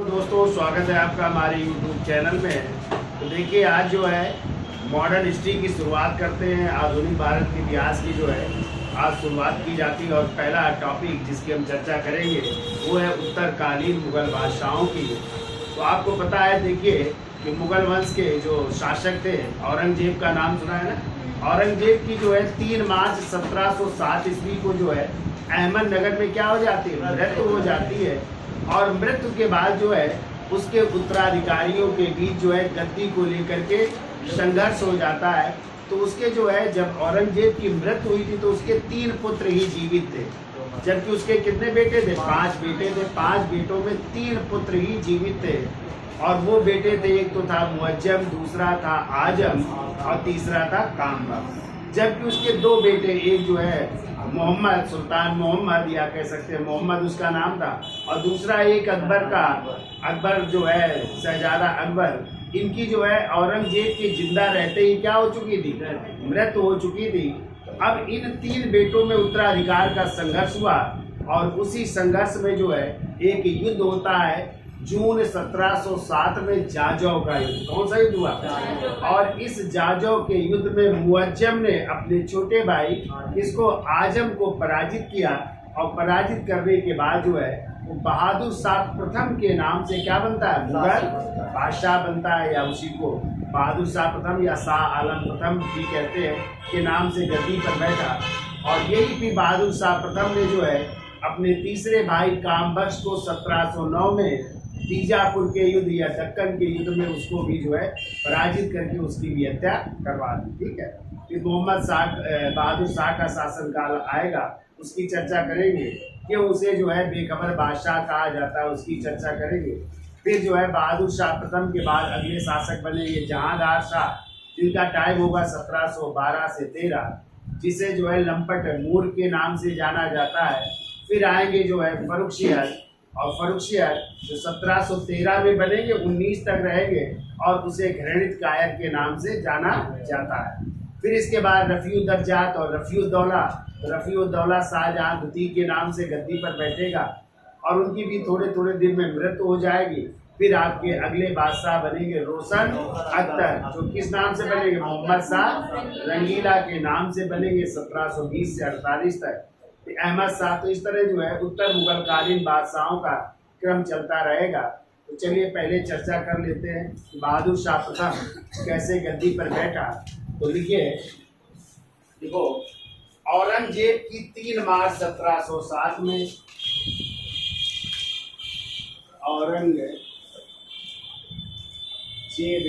तो दोस्तों स्वागत है आपका हमारे YouTube चैनल में। तो देखिए आज जो है मॉडर्न हिस्ट्री की शुरुआत करते हैं। आधुनिक भारत के इतिहास की जो है आज शुरुआत की जाती है और पहला टॉपिक जिसकी हम चर्चा करेंगे वो है उत्तरकालीन मुगल बादशाहों की। तो आपको पता है देखिए कि मुगल वंश के जो शासक थे औरंगजेब का नाम सुना है ना। औरंगजेब की जो है 3 मार्च 1707 ईस्वी को जो है अहमदनगर में क्या हो जाती है, मृत्यु हो जाती है। और मृत्यु के बाद जो है उसके उत्तराधिकारियों के बीच जो है गद्दी को लेकर के संघर्ष हो जाता है। तो उसके जो है जब औरंगजेब की मृत्यु हुई थी तो उसके 3 पुत्र ही जीवित थे, जबकि उसके कितने बेटे थे? 5 बेटे थे। 5 बेटों में 3 पुत्र ही जीवित थे। और वो बेटे थे, एक तो था मुअज्जम, दूसरा था आजम और तीसरा था कामबख्श। जबकि उसके 2 बेटे, एक जो है मोहम्मद, सुल्तान मोहम्मद या कह सकते हैं मोहम्मद उसका नाम था, और दूसरा एक अकबर का, अकबर जो है शहजादा अकबर। इनकी जो है औरंगजेब के जिंदा रहते ही क्या हो चुकी थी? मृत्यु हो चुकी थी। अब इन 3 बेटों में उत्तराधिकार का संघर्ष हुआ और उसी संघर्ष में जो है एक युद्ध होता है जून 1707 में जाजौ का युद्ध। कौन सा युद्ध हुआ? और इस जाजौ के युद्ध में मुअज्जम ने अपने छोटे भाई इसको आजम को पराजित किया और पराजित करने के बाद जो है वो बहादुर शाह प्रथम के नाम से क्या बनता है? मुगल बादशाह बनता है, या उसी को बहादुर शाह प्रथम या शाह आलम प्रथम भी कहते हैं के नाम से गद्दी पर बैठा। और यही भी बहादुर शाह प्रथम ने जो है अपने तीसरे भाई कामबख्श को 1709 में बीजापुर के युद्ध या दक्कन के युद्ध में उसको भी जो है पराजित करके उसकी भी हत्या करवा दी। ठीक है, फिर मोहम्मद शाह, बहादुर शाह का शासनकाल आएगा, उसकी चर्चा करेंगे। क्यों उसे जो है बेखबर बादशाह कहा जाता है, उसकी चर्चा करेंगे। फिर जो है बहादुर शाह प्रथम के बाद अगले शासक बनेंगे जहांगीर शाह, जिनका टाइम होगा 1712 से 13, जिसे जो है लंपट मूर के नाम से जाना जाता है। फिर आएंगे जो है फर्रुखसियर, और फर्रुखसियर जो 1713 में बनेंगे, 19 तक रहेंगे और उसे घृणित कायर के नाम से जाना जाता है। फिर इसके बाद रफ़ीउद्दौला और रफ़ीउद्दौला शाहजहां द्वितीय के नाम से गद्दी पर बैठेगा और उनकी भी थोड़े थोड़े दिन में मृत्यु हो जाएगी। फिर आपके अगले बादशाह बनेंगे रोशन अख्तर, जो किस नाम से बनेंगे? मोहम्मद शाह रंगीला के नाम से बनेंगे 1720 से 48 तक। अहमद शाह। तो इस तरह जो है उत्तर मुगल कालीन बादशाहों का क्रम चलता रहेगा। तो चलिए पहले चर्चा कर लेते हैं बहादुर शाह प्रथम कैसे गद्दी पर बैठा। तो लिखिए, देखो औरंगजेब की 3 मार्च 1707 में औरंगजेब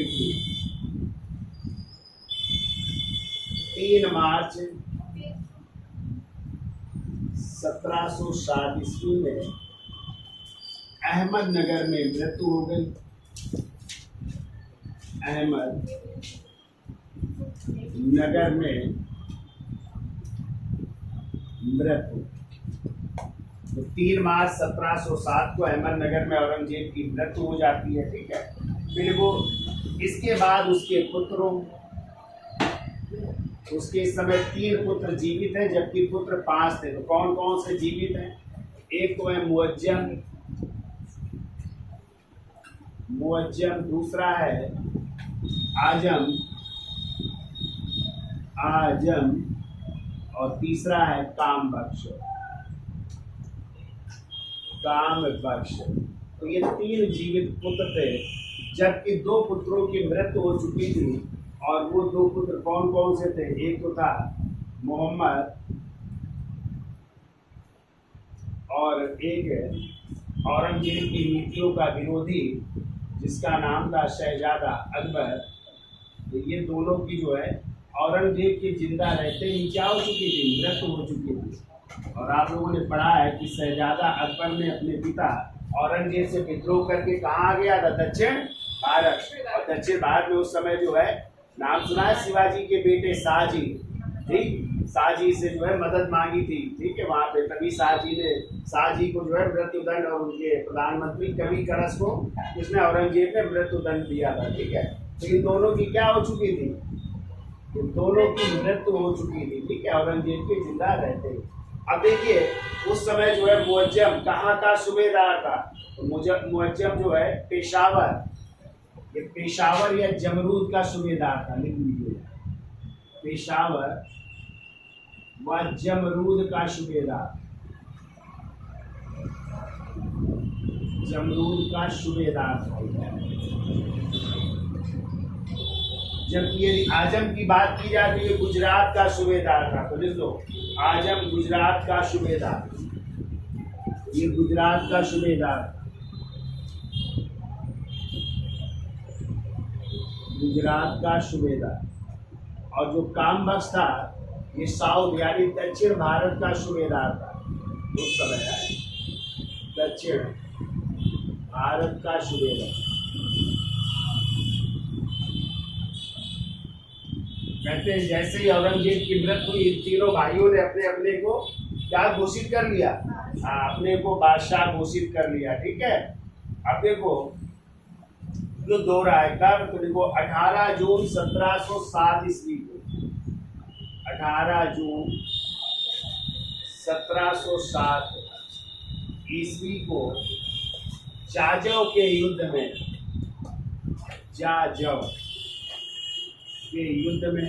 की 3 मार्च 1707 ईस्वी में अहमदनगर में मृत्यु हो गई। अहमदनगर में मृत्यु। तो 3 मार्च 1707 को अहमदनगर में औरंगजेब की मृत्यु हो जाती है। ठीक है, फिर वो इसके बाद उसके पुत्रों, उसके इस समय 3 पुत्र जीवित हैं, जबकि पुत्र 5 थे। तो कौन कौन से जीवित हैं? एक तो है मुअज्जम, दूसरा है आजम और तीसरा है कामबख्श। तो ये 3 जीवित पुत्र थे, जबकि 2 पुत्रों की मृत्यु हो चुकी थी। और वो 2 पुत्र कौन कौन से थे? एक तो था मोहम्मद और एक औरंगजेब की नीतियों का विरोधी जिसका नाम था शहजादा अकबर। तो ये दोनों की जो है औरंगजेब के जिंदा रहते ही क्या हो चुकी थी? मृत्यु हो चुकी थी। और आप लोगों ने पढ़ा है कि शहजादा अकबर ने अपने पिता औरंगजेब से विद्रोह करके कहाँ आ गया था? दक्षिण भारत। और दक्षिण भारत में उस समय जो है नाम सुना है शिवाजी के बेटे शाहजी। ठीक, शाहजी से जो है मदद मांगी थी। ठीक है, वहाँ पे तभी शाहजी को जो है मृत्युदंड, और उनके प्रधानमंत्री कवि करस को उसने औरंगजेब ने मृत्युदंड दिया था। ठीक है, तो इन दोनों की क्या हो चुकी थी? इन दोनों की मृत्यु हो चुकी थी। ठीक है, औरंगजेब के जिंदा रहते। अब देखिए उस समय जो है मुअज्जम कहाँ का सूबेदार था? तो मुअज्जम जो है पेशावर, ये पेशावर या जमरूद का सूबेदार था, लिख लीजिए, पेशावर व जमरूद का सूबेदार, जमरूद का सूबेदार था। जबकि यदि आजम की बात की जाए तो ये गुजरात का सूबेदार था, तो लिख लो आजम गुजरात का सूबेदार, ये गुजरात का सूबेदार, गुजरात का सूबेदार। और जो काम बख्श था ये साउथ यानी दक्षिण भारत का सूबेदार था उस समय, दक्षिण भारत का सूबेदार। कहते हैं जैसे ही औरंगजेब की मृत्यु हुई, तीनों भाइयों ने अपने अपने को क्या घोषित कर लिया, अपने को बादशाह घोषित कर लिया। ठीक है, अब देखो जो दो रहा है कब, तो देखो 18 जून 1707 ईस्वी को, 18 जून 1707 ईस्वी को जाजव के युद्ध में, जाजव के युद्ध में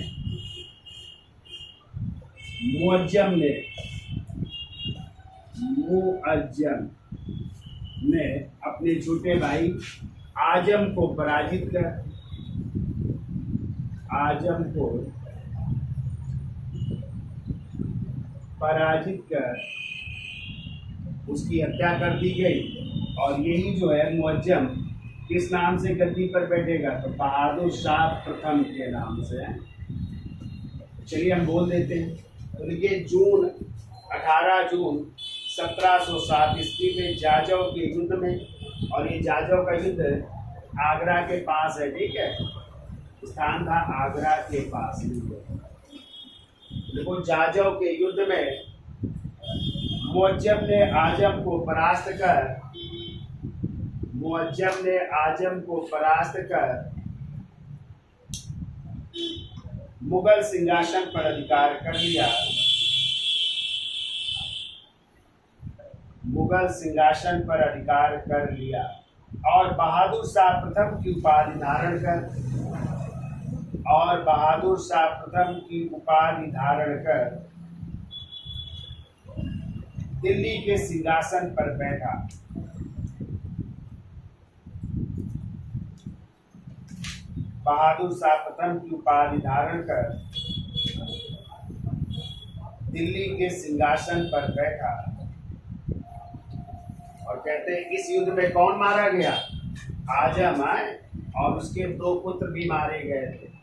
मुअज्जम ने अपने छोटे भाई आजम को पराजित कर, आजम को पराजित कर उसकी हत्या कर दी गई। और यही जो है मुअज्जम किस नाम से गद्दी पर बैठेगा, तो बहादुर शाह प्रथम के नाम से। चलिए हम बोल देते हैं, तो देखिए जून 18 जून 1707 ईस्वी में जाजव के युद्ध में, और ये जाजव का युद्ध आगरा के पास है। ठीक है, स्थान था आगरा के पास। देखो जाजव के युद्ध में मुअज्जम ने आजम को परास्त कर, मुअज्जम ने आजम को परास्त कर मुगल सिंहासन पर अधिकार कर लिया, मुगल सिंहासन पर अधिकार कर लिया। और बहादुर शाह प्रथम की उपाधि धारण कर, और बहादुर शाह प्रथम की उपाधि धारण कर दिल्ली के सिंहासन पर बैठा। बहादुर शाह प्रथम की उपाधि धारण कर दिल्ली के सिंहासन पर बैठा। और कहते हैं इस युद्ध में कौन मारा गया, आजम आए, और उसके दो पुत्र भी मारे गए थे।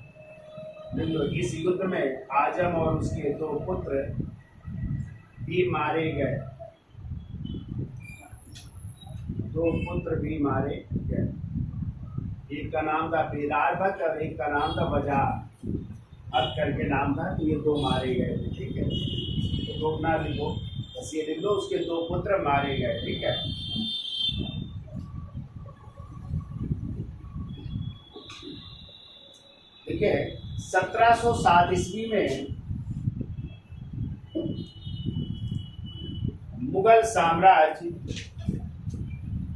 इस युद्ध में आजम और उसके दो पुत्र भी मारे गए, दो पुत्र भी मारे गए। एक का नाम था बेदार भट्ट और एक का नाम था वजाह हक करके नाम था, तो ये दो मारे गए थे। ठीक है, तो दो ना लिखो, बस ये लिख लो उसके दो पुत्र मारे गए। ठीक है, देखिए 1707 ईस्वी में मुगल साम्राज्य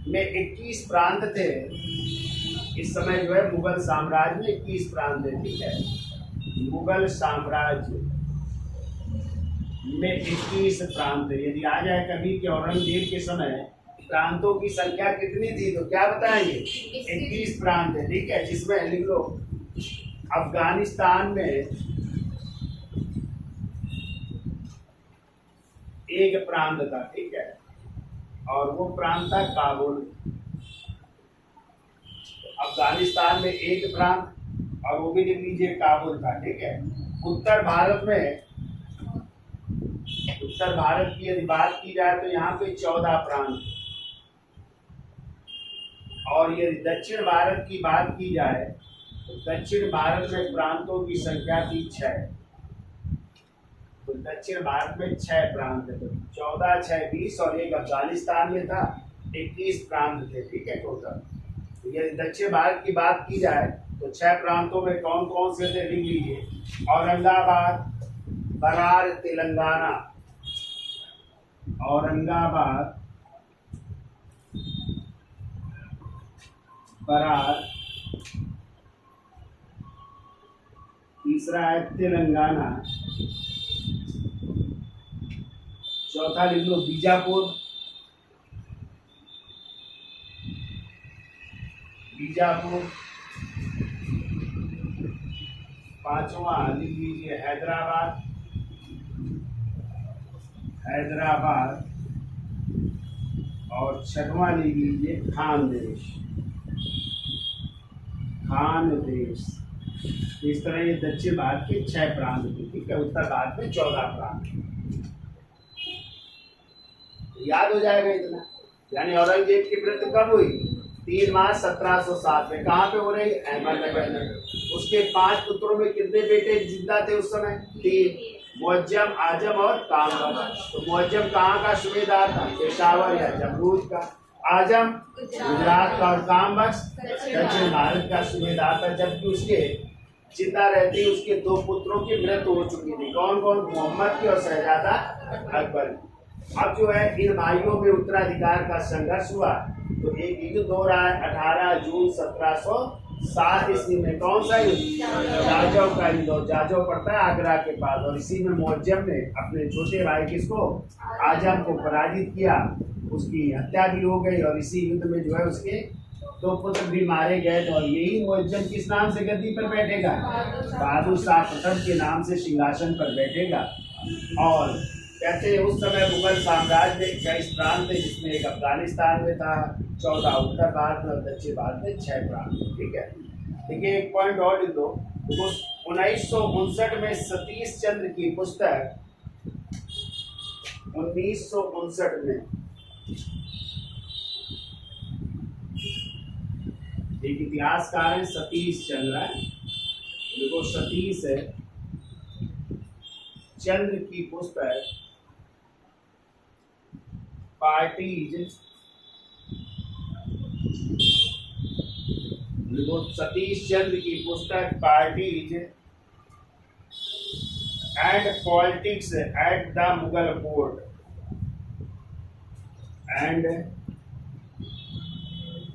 में 21 प्रांत थे। इस समय जो है मुगल साम्राज्य में 21 प्रांत थे। ठीक है, मुगल साम्राज्य में 21 प्रांत थे। यदि आ जाए कभी कि औरंगजेब के समय प्रांतों की संख्या कितनी थी, तो क्या बताएंगे, 21 प्रांत है। ठीक है, जिसमें लिख लो अफगानिस्तान में एक प्रांत था। ठीक है, और वो प्रांत था काबुल। अफगानिस्तान में एक प्रांत, और वो भी लिख लीजिए काबुल था। ठीक है, उत्तर भारत में, उत्तर भारत की यदि बात की जाए तो यहाँ पे 14 प्रांत, और यदि दक्षिण भारत की बात की जाए तो दक्षिण भारत में प्रांतों की संख्या थी 6। तो दक्षिण भारत में 6 प्रांत थे, तो 14, 6, 20, और एक अफगानिस्तान में था, 21 प्रांत थे। ठीक है, टोटल। तो यदि दक्षिण भारत की बात की जाए तो 6 प्रांतों में कौन कौन से थे, लिख लीजिए। औरंगाबाद, बरार तेलंगाना, औरंगाबाद, बरार, तीसरा है तेलंगाना, चौथा लिख लो बीजापुर, बीजापुर, पांचवा लिख लीजिए हैदराबाद, हैदराबाद, और छठवां लिख लीजिए खानदेश, खानदेश। इस तरह ये दक्षिण भारत के 6 प्रांत थे, ठीक है। उत्तर भारत में 14 प्रांत, याद हो जाएगा इतना। यानी औरंगजेब की मृत्यु कब हुई? 3 मार्च 1707 में। कहाँ पे हो रही? अहमदनगर में। उसके 5 पुत्रों में कितने बेटे जिंदा थे उस समय? 3, मुअज्जम, आजम और कामबख्श। तो मुअज्जम कहाँ का सूबेदार था? पेशावर या जमरूद का। आजम गुजरात का और कामबख्श दक्षिण भारत का सूबेदार था। जबकि उसके जिंदा रहते ही उसके 2 पुत्रों की मृत्यु हो चुकी थी। कौन कौन? मोहम्मद की और शहजादा अकबर। अब जो है इन भाइयों में उत्तराधिकार का संघर्ष हुआ, तो एक युद्ध हो रहा है 18 जून 1707 ईस्वी में। कौन सा युद्ध? जाजौ का युद्ध। और जाजौ पड़ता है आगरा के पास। और इसी में मुअज्जम ने अपने छोटे भाई किसको? आजम को पराजित किया, उसकी हत्या भी हो गई। और इसी युद्ध में जो है उसके 2 पुत्र भी मारे गए थे। और यही मुअज्जम किस नाम से गद्दी पर बैठेगा? बहादुर शाह प्रथम के नाम से सिंहासन पर बैठेगा। और कहते हैं उस समय मुगल साम्राज्य में 21 प्रांत थे, जिसमें एक अफगानिस्तान में था, 14 उत्तर भारत में और दक्षिण भारत में 6 प्रांत। ठीक है। देखिए एक पॉइंट और लिख दो। 1959 में सतीश चंद्र की पुस्तक, 1959 में एक इतिहासकार है सतीश चंद्र, देखो सतीश चंद्र की पुस्तक पार्टीज, देखो सतीश चंद्र की पुस्तक parties and politics at the Mughal court and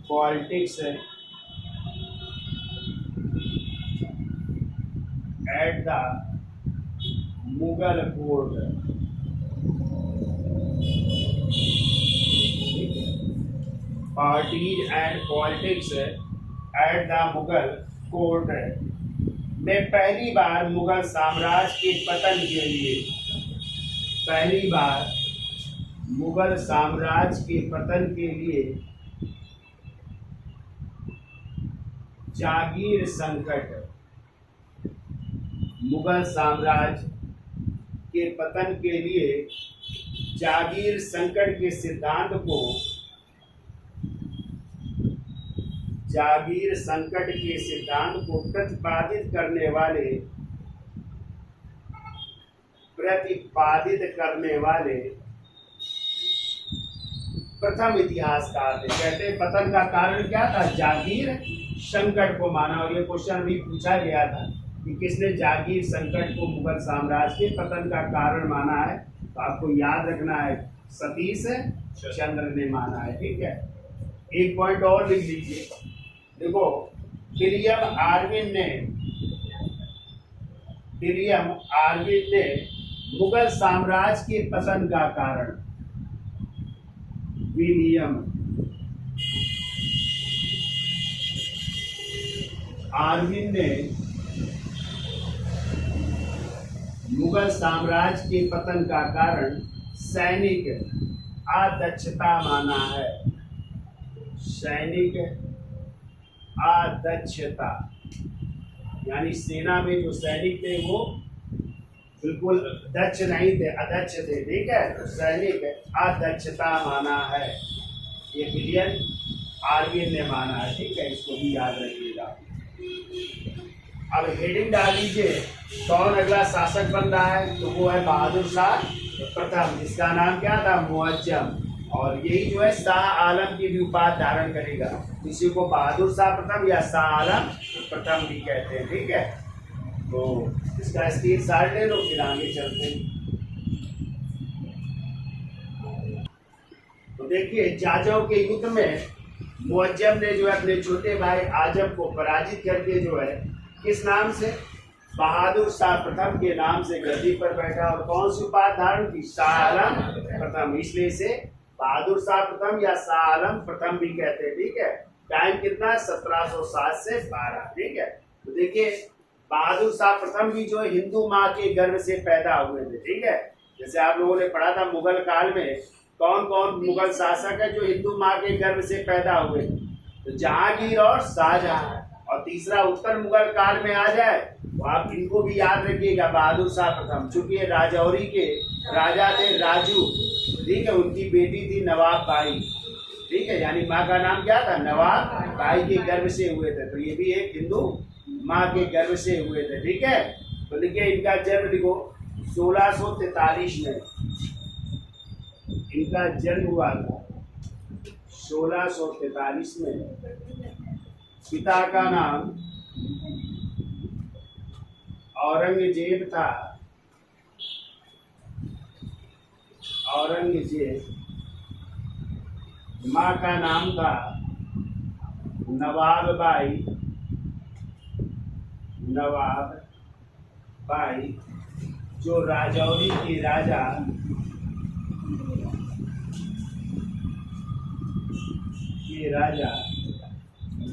politics at the Mughal court, parties and politics at the Mughal court में पहली बार मुगल साम्राज्य के पतन के लिए, पहली बार मुगल साम्राज्य के पतन के लिए जागीर संकट, मुगल साम्राज्य के पतन के लिए जागीर संकट के सिद्धांत को, जागीर संकट के सिद्धांत को प्रतिपादित करने वाले प्रथम इतिहासकार थे। कहते हैं पतन का कारण क्या था? जागीर संकट को माना। और ये क्वेश्चन भी पूछा गया था कि किसने जागीर संकट को मुगल साम्राज्य के पतन का कारण माना है? तो आपको याद रखना है सतीश चंद्र ने माना है। ठीक है। एक पॉइंट और लिख लीजिए। देखो विलियम आर्विन ने मुगल साम्राज्य के पतन का कारण, विलियम आर्विन ने मुगल साम्राज्य के पतन का कारण सैनिक अदक्षता माना है। सैनिक अदक्षता, यानी सेना में जो सैनिक थे वो बिल्कुल दक्ष नहीं थे, अदक्ष थे। ठीक है। तो सैनिक अदक्षता माना है, ये विलियम आर्विन ने माना है। ठीक है, इसको भी याद रखिएगा। अब हेडिंग डाल दीजिए, कौन अगला शासक बन रहा है? तो वो है बहादुर शाह प्रथम, जिसका नाम क्या था? मुअज्जम। और यही जो है शाह आलम की भी उपाधि धारण करेगा। इसी को बहादुर शाह प्रथम या शाह आलम प्रथम भी कहते हैं। ठीक है। तो इसका स्क्रीनशॉट ले लो, फिर आगे चलते हैं। तो देखिए जाजौ के युद्ध में मुअज्जम ने जो है अपने छोटे भाई आजम को पराजित करके जो है किस नाम से, बहादुर शाह प्रथम के नाम से गद्दी पर बैठा। और कौन सी उपाधि धारण की, शाह आलम प्रथम, इसलिए इसे बहादुर शाह प्रथम या शाह आलम प्रथम भी कहते हैं। ठीक है, टाइम कितना, 1707 से 12। ठीक है, तो देखिए बहादुर शाह प्रथम भी जो है हिंदू माँ के गर्भ से पैदा हुए थे। ठीक है, जैसे आप लोगों ने पढ़ा था मुगल काल में कौन कौन मुगल शासक है जो हिंदू माँ के गर्भ से पैदा हुए, तो जहांगीर और शाहजहां। और तीसरा उत्तर मुगल काल में आ जाए तो आप इनको भी याद रखिएगा, बहादुर शाह प्रथम, चूंकि ये राजौरी के राजा थे राजू। ठीक है, उनकी बेटी थी नवाब बाई। ठीक है, यानी माँ का नाम क्या था, नवाब बाई के गर्भ से हुए थे, तो ये भी एक हिंदू माँ के गर्भ से हुए थे। ठीक है, तो लिखिए इनका जन्म लिखो 1643 में, इनका जन्म हुआ था 1643 में। पिता का नाम औरंगजेब था, औरंगजेब। माँ का नाम था नवाब बाई, नवाब बाई, जो राजौरी के राजा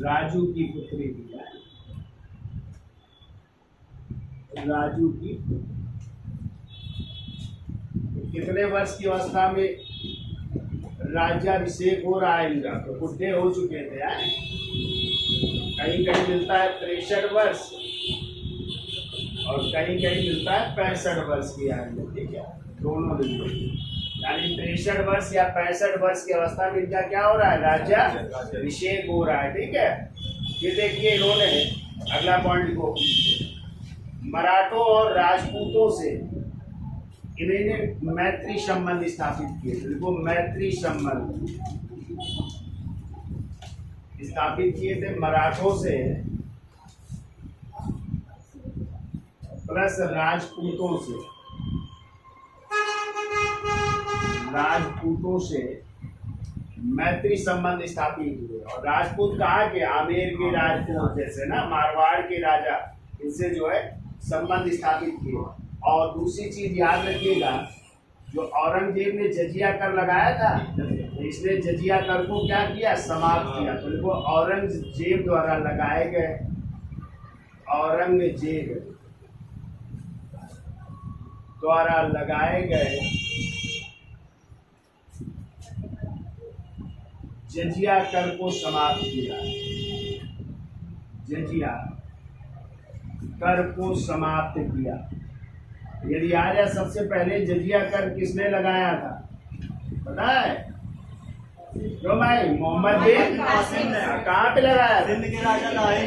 राजू की पुत्री थी, राजू की। कितने वर्ष की अवस्था में राज्याभिषेक हो रहा है इनका, तो बुढ़े हो चुके थे। कहीं कहीं मिलता है 63 वर्ष और कहीं कहीं मिलता है 65 वर्ष की आयु। ठीक है, दोनों मिलते हैं, यानी 63 वर्ष या 65 वर्ष की अवस्था में इनका क्या हो रहा है, राज्याभिषेक हो रहा है। ठीक है, ये देखिए इन्होंने अगला पॉइंट लिखो, मराठों और राजपूतों से इन्होंने मैत्री संबंध स्थापित किए। देखो मैत्री संबंध स्थापित किए थे मराठों से प्लस राजपूतों से, राजपूतों से मैत्री संबंध स्थापित हुए। और राजपूत कहाँ के, आमेर के राजपूत, जैसे ना मारवाड़ के राजा, इनसे जो है संबंध स्थापित किए। और दूसरी चीज याद रखिएगा, जो औरंगजेब ने जजिया कर लगाया था, तो इसने जजिया कर को क्या किया, समाप्त किया। तो देखो औरंगजेब द्वारा लगाए गए, औरंगजेब द्वारा लगाए गए जजिया कर को समाप्त किया, जजिया कर को समाप्त किया। यदि आ जाए सबसे पहले जजिया कर किसने लगाया था, पता है क्यों भाई, मोहम्मद बिन कासिम ने। कहाँ पे लगाया, सिंध के राजा लाए,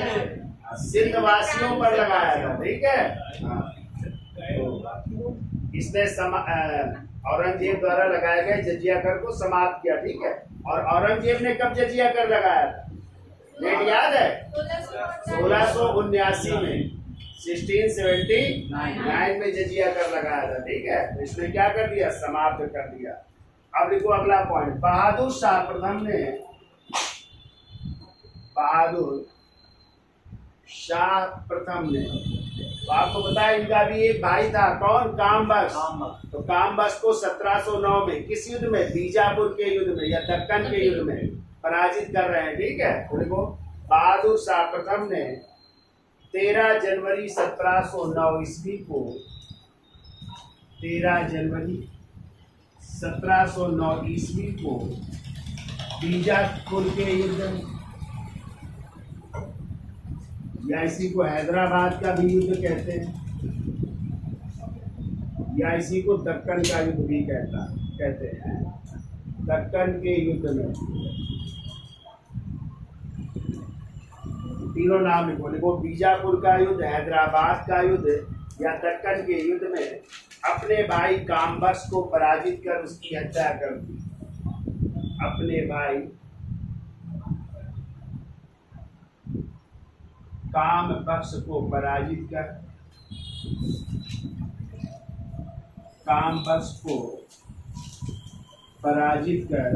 सिंध वासियों पर लगाया था। ठीक है, इसने औरंगजेब द्वारा लगाए गए जजिया कर को समाप्त किया। ठीक है, और औरंगजेब ने कब जजिया कर लगाया था, डेट याद है, 1679 में, 1679 में जजिया कर लगाया था। ठीक है, तो इसने क्या कर दिया, समाप्त कर दिया। अब लिखो अगला पॉइंट, बहादुर शाह प्रथम ने, बहादुर शाह प्रथम ने, तो आपको पता है इनका भी एक भाई था, कौन, कामबख्श। तो कामबख्श को 1709 में किस युद्ध में, बीजापुर के युद्ध में या दक्कन के युद्ध में पराजित कर रहे हैं। ठीक है, तो देखो बहादुर शाह प्रथम ने 13 जनवरी 1709 ईस्वी को, 13 जनवरी 1709 ईस्वी को बीजापुर के युद्ध, या इसी को हैदराबाद का भी युद्ध कहते हैं, या इसी को दक्कन का युद्ध भी कहते हैं, दक्कन के युद्ध में, तीनों नाम लिखो। लिखो बीजापुर का युद्ध, हैदराबाद का युद्ध या दक्कन के युद्ध में अपने भाई कामबख्श को पराजित कर उसकी हत्या कर दी। अपने भाई कामबख्श को पराजित कर, कामबख्श को पराजित कर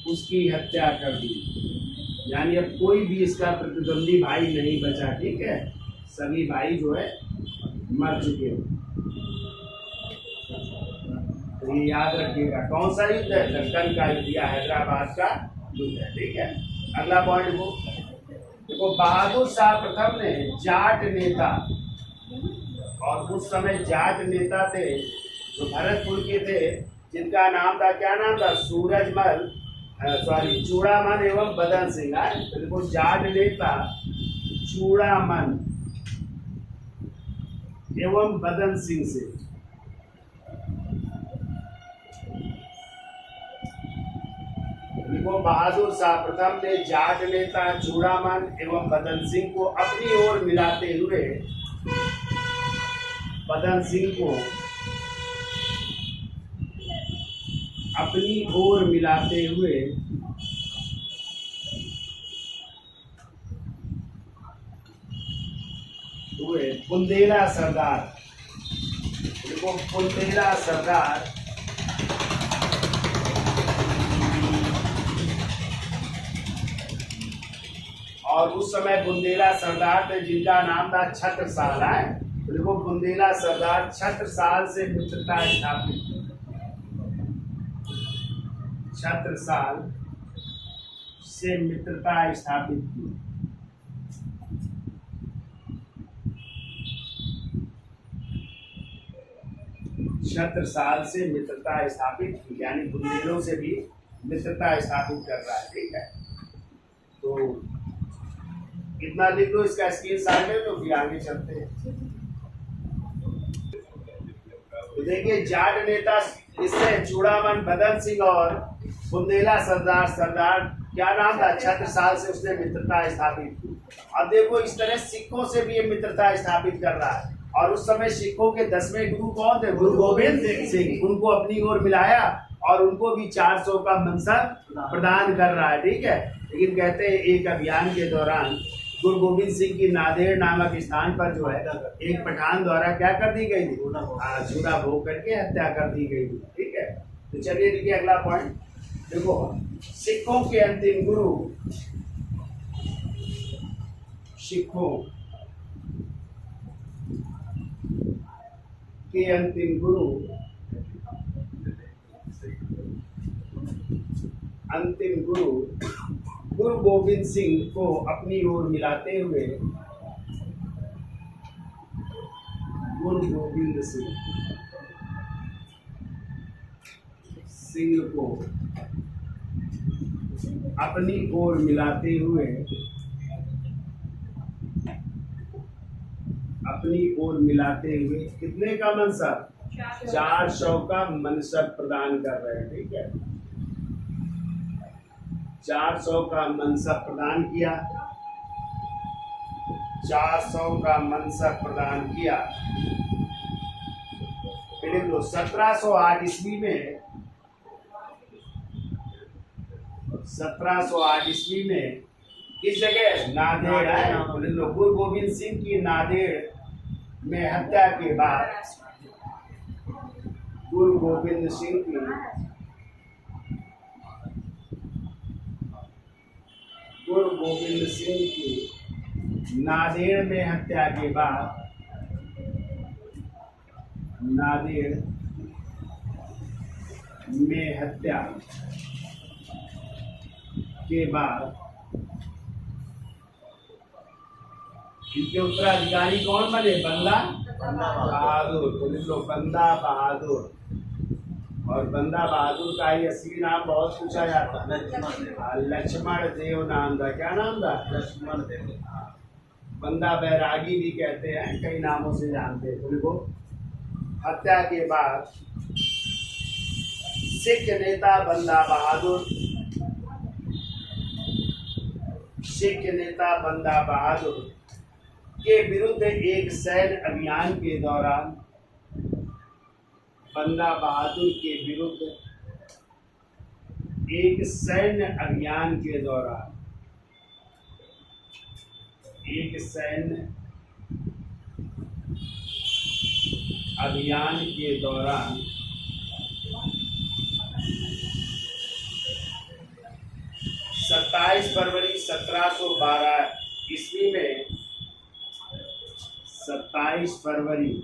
उसकी हत्या कर दी। यानी अब कोई भी इसका प्रतिद्वंदी भाई नहीं बचा, ठीक है, सभी भाई जो है मर चुके हैं। तो ये याद रखिएगा, कौन सा युद्ध है? दक्कन का युद्ध या हैदराबाद का युद्ध है, ठीक है। अगला पॉइंट को देखो, बहादुर शाह प्रथम ने जाट नेता, और उस समय जाट नेता थे जो भरतपुर के थे, जिनका नाम था, क्या नाम था? सूरजमल, चूड़ामन एवं बदन सिंह। तो देखो, जाट नेता चूड़ामन एवं बदन सिंह से देखो, बहादुर शाह प्रथम ने जाट नेता चूड़ामन एवं बदन सिंह को अपनी ओर मिलाते हुए बदन सिंह को अपनी ओर मिलाते हुए बुंदेला सरदार, देखो बुंदेला सरदार और उस समय बुंदेला सरदार थे जिनका नाम था छत्रसाल है। तो देखो, बुंदेला सरदार छत्रसाल से मित्रता स्थापित, छत्रसाल से मित्रता स्थापित की। छत्रसाल से मित्रता स्थापित की, यानी बुंदेलों से भी मित्रता स्थापित कर रहा है, ठीक है। तो इतना लिख दो, इसका स्क्रीनशॉट ले लो, फिर आगे चलते हैं। तो देखिए, जाट नेता इससे चूड़ामन बदन सिंह और बुंदेला सरदार क्या नाम था? छत्रसाल से उसने मित्रता स्थापित की। अब देखो, इस तरह सिखों से भी ये मित्रता स्थापित कर रहा है। और उस समय सिखों के 10वें गुरु कौन थे? गुरु गोविंद सिंह। उनको अपनी ओर मिलाया और उनको भी 400 का मनसब प्रदान कर रहा है, ठीक है। लेकिन कहते हैं, एक अभियान के दौरान गुरु गोविंद सिंह की नादेड़ नामक स्थान पर जो है एक पठान द्वारा क्या कर दी गई थी? चूड़ा भोग करके हत्या कर दी गई थी, ठीक है। तो चलिए देखिए अगला पॉइंट। देखो, सिखों के अंतिम गुरु, सिखों के अंतिम गुरु, अंतिम गुरु गुरु गोविंद सिंह को अपनी ओर मिलाते हुए गुरु गोविंद सिंह को अपनी ओर मिलाते हुए कितने का मनसब? 400 का मनसब प्रदान कर रहे हैं, ठीक है। 400 का मनसब प्रदान किया, 400 का मनसब प्रदान किया। फिर 1708 ईस्वी में, 1708 ईस्वी में किस जगह? नादेड़ है। गुरु गोविंद सिंह की नादेड़ में हत्या के बाद गुरु गोविंद सिंह की नादेड़ में हत्या के बाद, नादेड़ में हत्या के बाद इनके उत्तराधिकारी कौन बने? बंदा बहादुर। तो लिख लो, बंदा बहादुर। और बंदा बहादुर का ही असली नाम बहुत पूछा जाता है, लक्ष्मण देव नाम था। क्या नाम था? लक्ष्मण देव। बंदा बैरागी भी कहते हैं, कई नामों से जानते हैं। तो देखो, हत्या के बाद सिख नेता बंदा बहादुर, सिख नेता बंदा बहादुर के विरुद्ध एक सैन्य अभियान के दौरान, बंदा बहादुर के विरुद्ध एक सैन्य अभियान के दौरान, एक सैन्य अभियान के दौरान 27 फरवरी 1712 ईस्वी में, 27 फरवरी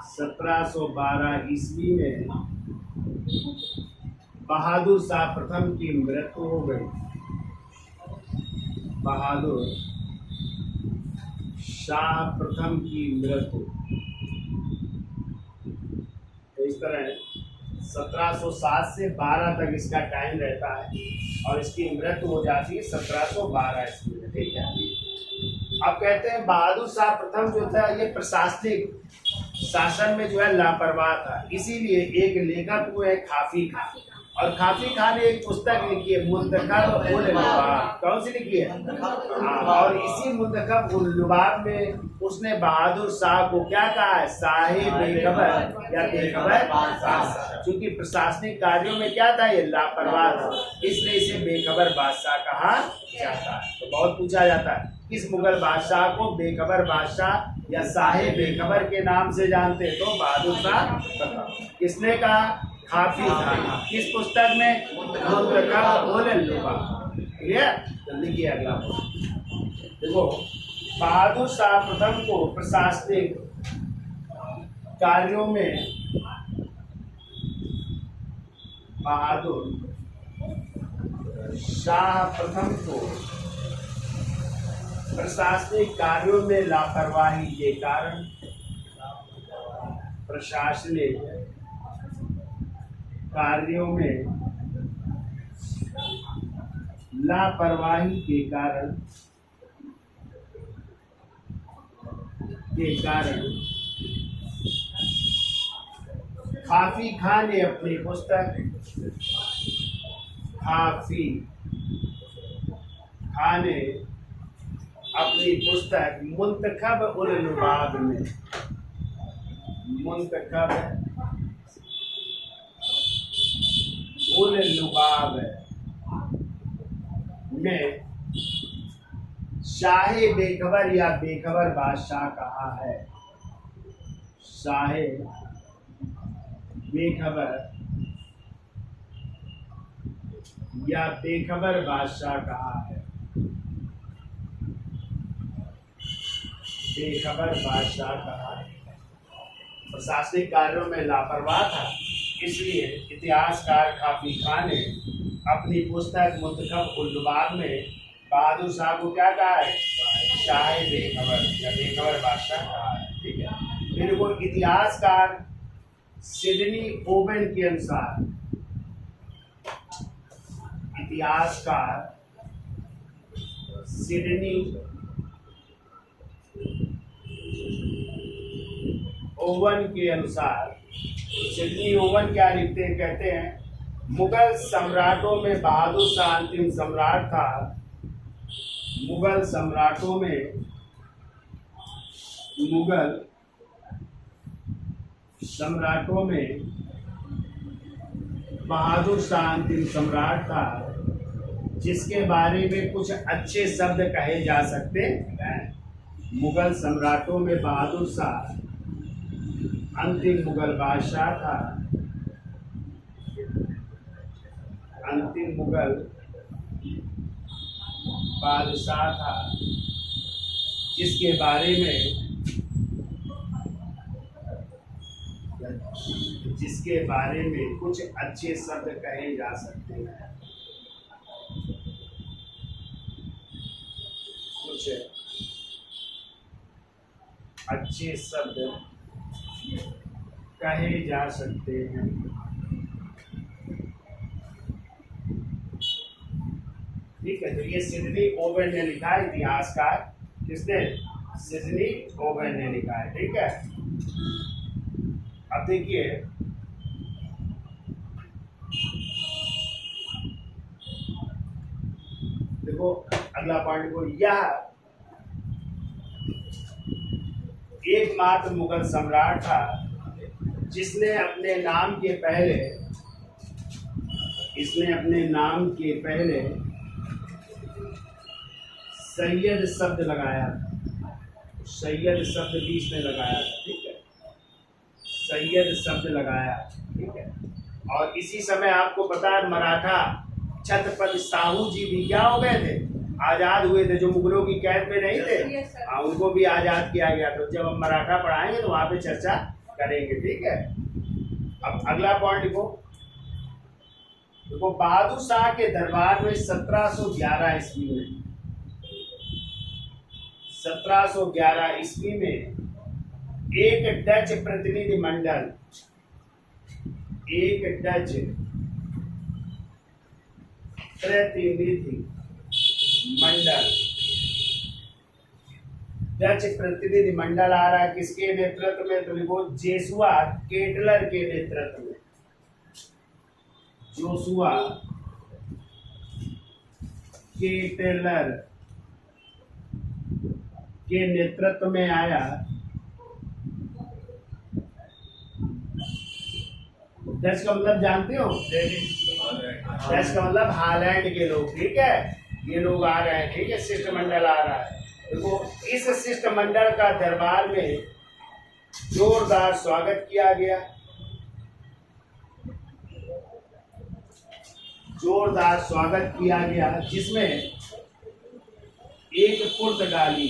1712 ईस्वी में बहादुर शाह प्रथम की मृत्यु हो गई। बहादुर शाह प्रथम की मृत्यु। तो इस तरह 1707 से 12 तक इसका टाइम रहता है और इसकी मृत्यु हो जाती है 1712 ईस्वी में। ठीक है। अब कहते हैं बहादुर शाह प्रथम जो था ये प्रशासनिक शासन में जो है लापरवाह था, इसीलिए एक लेखक हुए काफी खान, और काफी खान ने एक पुस्तक लिखी है मुंतखब उल लुबाब। कौन सी लिखी है? और इसी मुंतखब उल लुबाब में उसने बहादुर शाह को क्या कहा है? साहिब बेखबर या बेखबर बादशाह। क्योंकि प्रशासनिक कार्यों में क्या था? ये लापरवाह था, इसलिए इसे बेखबर बादशाह कहा जाता है। तो बहुत पूछा जाता है किस मुगल बादशाह को बेखबर बादशाह या साहिब बेखबर के नाम से जानते? तो बहादुर शाह प्रथम। किसने कहा? काफी खान। किस पुस्तक में? मुंतखब उल लुबाब। क्लियर? जल्दी किया अगला। देखो बहादुर शाह प्रथम को प्रशासनिक कार्यों में, बहादुर शाह प्रथम को प्रशासनिक कार्यों में लापरवाही के कारण, प्रशासनिक कार्यों में लापरवाही के कारण काफी खान ने अपनी पुस्तक, काफी खान ने अपनी पुस्तक मुंतखब उल लुबाब में, मुंतखब उल लुबाब में शाहे बेखबर या बेखबर बादशाह कहा है। शाहे बेखबर या बेखबर बादशाह कहा है। बेखबर बादशाह कहा है। प्रशासनिक कार्यों में लापरवाह था, इसलिए इतिहासकार काफी खान ने अपनी पुस्तक मुंतखब उल लुबाब में बहादुर शाह को क्या कहा है? शाह बेखबर या बेखबर बादशाह कहा है। ठीक है। फिर वो इतिहासकार सिडनी ओवन के अनुसार, इतिहासकार सिडनी ओवन के अनुसार, सिडनी ओवन क्या लिखते हैं? कहते हैं मुगल सम्राटों में बहादुर शाह अंतिम सम्राट था। मुगल सम्राटों में, मुगल सम्राटों में बहादुर शाह अंतिम सम्राट था, जिसके बारे में कुछ अच्छे शब्द कहे जा सकते हैं। मुगल सम्राटों में बहादुर शाह अंतिम मुगल बादशाह था, अंतिम मुगल बादशाह था, जिसके बारे में, जिसके बारे में कुछ अच्छे शब्द कहे जा सकते हैं। कुछ अच्छे शब्द कहे जा सकते हैं। ठीक है। तो ये सिडनी ओवन ने लिखा है, इतिहासकार किसने? सिडनी ओवन ने लिखा है। ठीक है। अब देखिए देखो अगला पॉइंट को, यह एकमात्र मुगल सम्राट था जिसने अपने नाम के पहले, इसने अपने नाम के पहले सैयद शब्द लगाया था। सैयद शब्द भी इसने लगाया था। ठीक है। सैयद शब्द लगाया। ठीक है। और इसी समय आपको पता है मराठा छत्रपति साहू जी भी क्या हो गए थे, आजाद हुए थे, जो मुगलों की कैद में नहीं थे, हाँ उनको भी आजाद किया गया। तो जब हम मराठा पढ़ाएंगे तो वहां पे चर्चा करेंगे, ठीक है। अब अगला पॉइंट देखो, बहादुर शाह के दरबार में 1711 ईस्वी में 1711 ईस्वी में एक डच प्रतिनिधि मंडल, एक डच प्रतिनिधि मंडल, डच प्रतिनिधि मंडल आ रहा है किसके नेतृत्व में, तो देखो जोशुआ केटलर के नेतृत्व में, जोशुआ केटलर के नेतृत्व में आया। डच का मतलब जानते हो, डच का मतलब हॉलैंड के लोग, ठीक है, ये लोग आ रहे हैं, ठीक है, शिष्टमंडल आ रहा है। देखो इस शिष्टमंडल का दरबार में जोरदार स्वागत किया गया, जोरदार स्वागत किया गया, जिसमें एक पुर्तगाली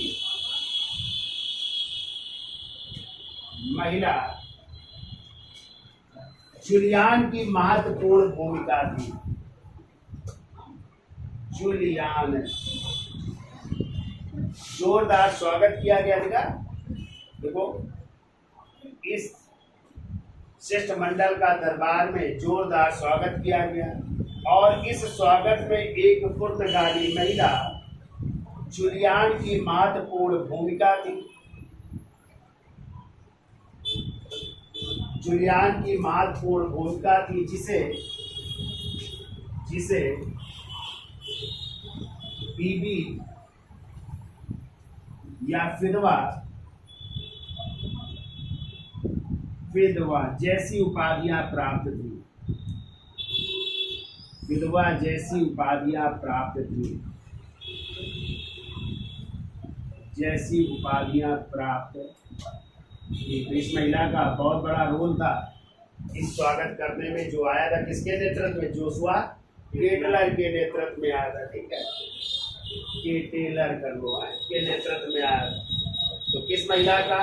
महिला जूलियान की महत्वपूर्ण भूमिका थी। जूलियान, जोरदार स्वागत किया गया था। देखो इस शिष्टमंडल का दरबार में जोरदार स्वागत किया गया, और इस स्वागत में एक पुर्तगाली महिला जूलियान की महत्वपूर्ण भूमिका थी। जूलियान की महत्वपूर्ण भूमिका थी, जिसे बीबी या विधवा जैसी उपाधियां प्राप्त थी, विधवा जैसी उपाधियां प्राप्त थी, जैसी उपाधियां प्राप्त थी। तो इस महिला का बहुत बड़ा रोल था इस स्वागत करने में, जो आया था किसके नेतृत्व में, जोशुआ केटलर के नेतृत्व में आया था, ठीक है, केटलर कर लो के नेतृत्व में आया था। तो किस महिला का,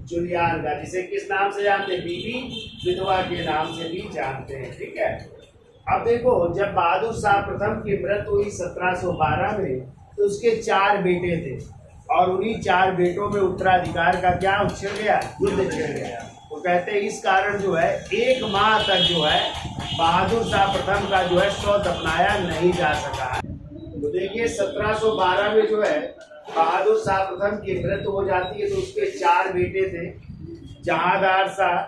जूलियान का, जिसे किस नाम से जानते हैं, बीबी विधवा के नाम से भी जानते हैं, ठीक है। अब देखो जब बहादुर शाह प्रथम की मृत्यु हुई 1712 में, तो उसके 4 बेटे थे, और उन्हीं 4 बेटों में उत्तराधिकार का क्या छिड़ गया, युद्ध छिड़ गया। तो कहते हैं इस कारण जो है 1 माह तक जो है बहादुर शाह प्रथम का जो है शव दफनाया नहीं जा सका। तो देखिए 1712 में जो है बहादुर शाह प्रथम की मृत्यु हो जाती है, तो उसके 4 बेटे थे, जहांदार शाह,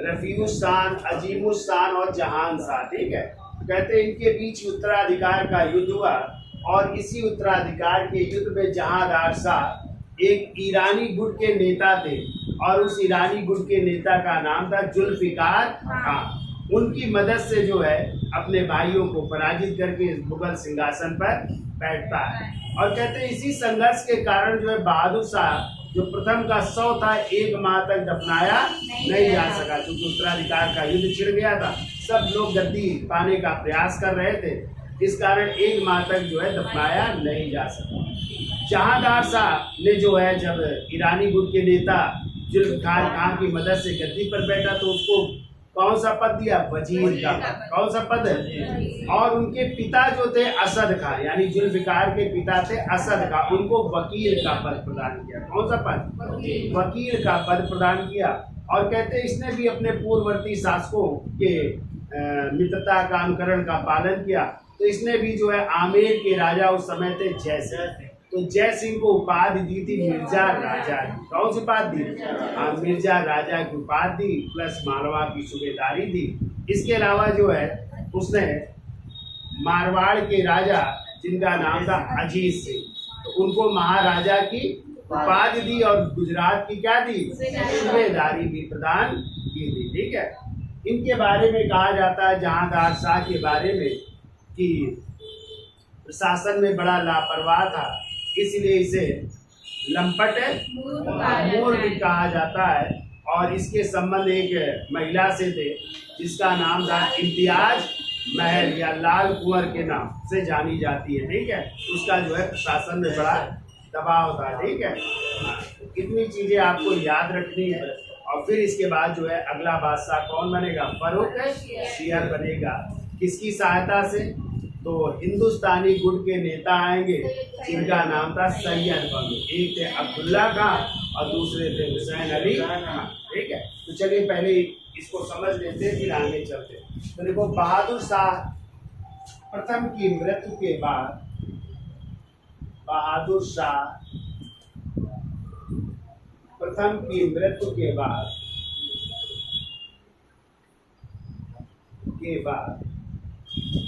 रफीउस्सान, अजीमुस्सान और जहान शाह, ठीक है। कहते हैं इनके बीच उत्तराधिकार का युद्ध हुआ, और इसी उत्तराधिकार के युद्ध में जहांदार शाह एक ईरानी गुट के नेता थे, और उस ईरानी गुट के नेता का नाम था जुल्फिकार खान। उनकी मदद से जो है अपने भाइयों को पराजित करके इस मुगल सिंहासन पर बैठता है। और कहते हैं इसी संघर्ष के कारण जो है बहादुर शाह जो प्रथम का शव था 1 माह तक दफनाया नहीं जा सका, क्योंकि उत्तराधिकार का युद्ध छिड़ गया था, सब लोग गद्दी पाने का प्रयास कर रहे थे, इस कारण 1 माह तक जो है दफनाया नहीं जा सका। जहांदार शाह ने जो है जब ईरानी गुट के नेता जुल्फिकार खान की मदद से गद्दी पर बैठा, तो उसको कौन सा पद दिया, वजीर का पद। कौन सा पद है, और उनके पिता जो थे असद खान, यानी जुल्फिकार के पिता थे असद खान, उनको वकील का पद प्रदान किया। कौन सा पद, वकील का पद प्रदान किया। और कहते हैं इसने भी अपने पूर्ववर्ती शासकों के मित्रता का अनुकरण का पालन किया। तो इसने भी जो है आमेर के राजा उस समय थे जय सिंह, तो जय सिंह को उपाधि दी थी मिर्जा राजा की। कौन सी उपाधि दी, मिर्जा राजा की उपाधि दी, प्लस मारवाड़ की सूबेदारी दी। इसके अलावा जो है उसने मारवाड़ के राजा जिनका नाम था अजीत सिंह, तो उनको महाराजा की उपाधि दी, और गुजरात की क्या दी, सूबेदारी भी प्रदान की थी, ठीक है। इनके बारे में कहा जाता है, जहांदार शाह के बारे में, कि प्रशासन में बड़ा लापरवाह था, इसलिए इसे लंपट मूर भी कहा जाता है। और इसके संबंध एक महिला से थे जिसका नाम था इम्तियाज महल या लाल कुंवर के नाम से जानी जाती है। ठीक है, उसका जो है प्रशासन में बड़ा दबाव था। ठीक है, इतनी चीजें आपको याद रखनी है। और फिर इसके बाद जो है अगला बादशाह कौन बनेगा? फर्रुखशियर बनेगा। किसकी सहायता से? तो हिंदुस्तानी गुट के नेता आएंगे जिनका नाम था सैयद बंग। एक थे अब्दुल्ला खान और दूसरे थे हुसैन अली खान। ठीक है, तो चलिए पहले इसको समझ लेते हैं, फिर आगे चलते हैं। तो देखो, बहादुर शाह प्रथम की मृत्यु के बाद, बहादुर शाह प्रथम की मृत्यु के बाद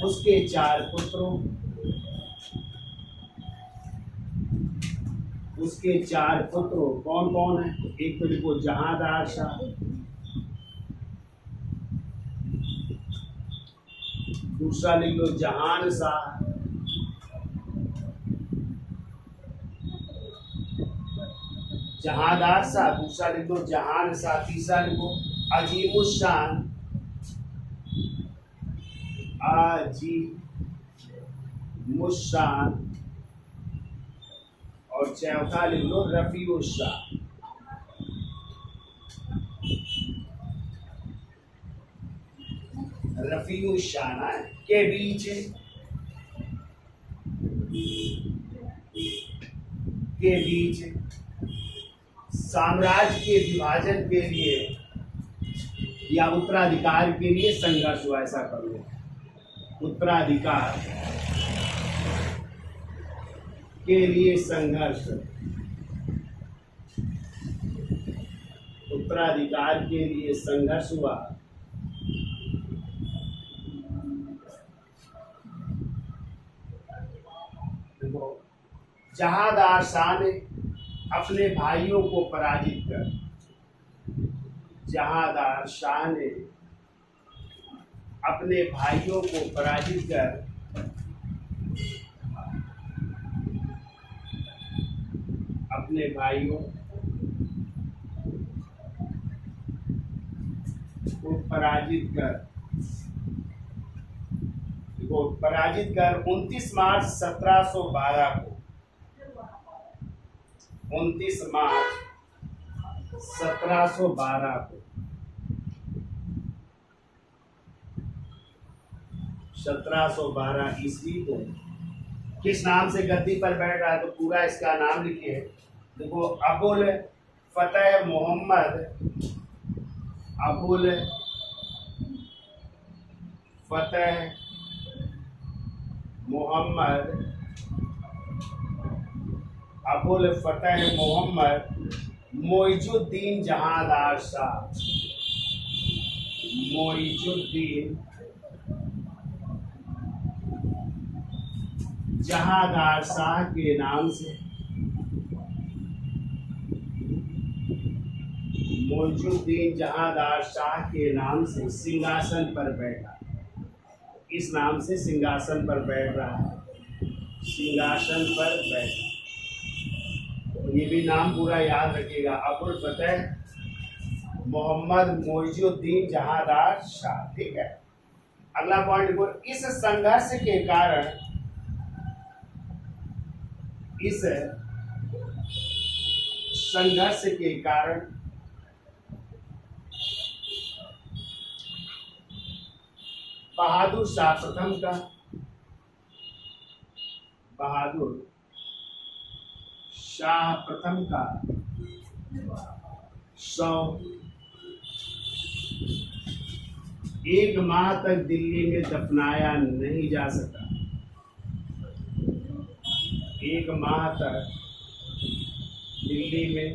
उसके 4 पुत्रों, कौन कौन है? एक तो लिखो जहांदार शाह, दूसरा लिख लो जहान शाह, जहांदार शाह, दूसरा लिख लो जहान शाह, तीसरा लिखो अजीमुशान, और चौथा लिख लो रफीउशाह। रफीउशाह के बीच साम्राज्य के विभाजन के लिए या उत्तराधिकार के लिए संघर्ष हुआ। ऐसा कर लो, उत्तराधिकार के लिए संघर्ष, उत्तराधिकार के लिए संघर्ष हुआ। जहांदार शाह ने अपने भाइयों को पराजित कर, जहांदार शाह ने अपने भाइयों को पराजित कर अपने भाइयों को पराजित कर 29 मार्च 1712 को 29 मार्च 1712 को 1712 ईस्वी को किस नाम से गद्दी पर बैठ रहा है? तो पूरा इसका नाम लिखिए। देखो, अबुल फतेह मोहम्मद, अबुल फतेह मोहम्मद, अबुल फतेह मोहम्मद मोइजुद्दीन जहांदार शाह, मोइजुद्दीन जहांदार शाह के नाम से, मोइजुद्दीन जहांदार शाह के नाम से सिंहासन पर बैठा। इस नाम से सिंहासन पर बैठ रहा है, सिंहासन पर बैठा। तो ये भी नाम पूरा याद रखिएगा, अबुल फतेह मोहम्मद मोइजुद्दीन जहांदार शाह। ठीक है, अगला पॉइंट देखो, इस संघर्ष के कारण, इस संघर्ष के कारण बहादुर शाह प्रथम का, बहादुर शाह प्रथम का शव 1 माह तक दिल्ली में दफनाया नहीं जा सका। 1 माह तक दिल्ली में